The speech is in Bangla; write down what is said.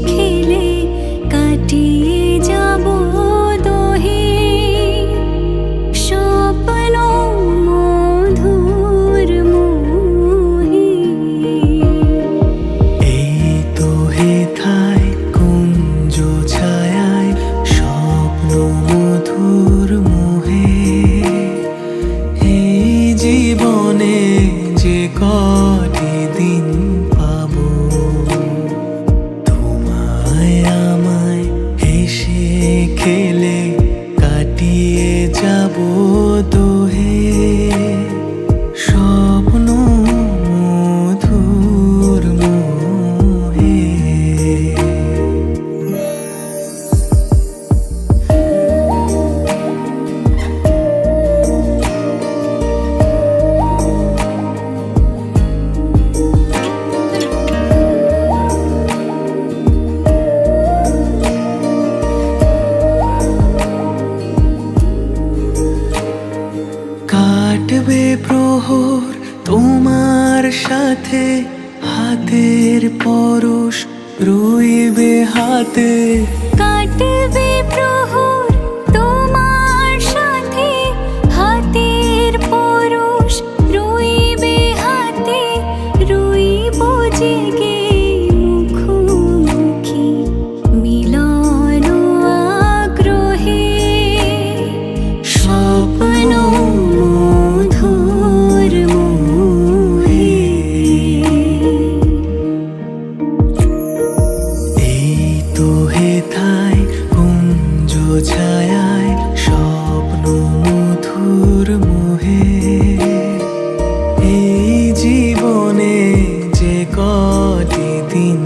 খেলে কাটিয়ে যাব দোহে স্বপ্ন মধুর মোহে। এই তো হেথায় কুঞ্জ ছায়ায় স্বপ্ন মধুর মোহে। এই জীবনে যে কটি দিন পাবো তোমায় আমায় হেসে খেলে কাটিয়ে যাব দোহে স্বপ্ন মধুর মোহে। কাটবে প্রহর তোমার সাথে হাতের পরশ রইবে হাতে। কাটবে প্রহর তোমার সাথে হাতের পরশ রইবে হাতে। রইব জেগে মুখোমুখি মিলন আগ্রহে স্বপ্ন মধুর মোহে। এই তো হেথায় কুঞ্জ ছায়ায় স্বপ্ন মধুর মোহে। এই জীবনে যে কটি দিন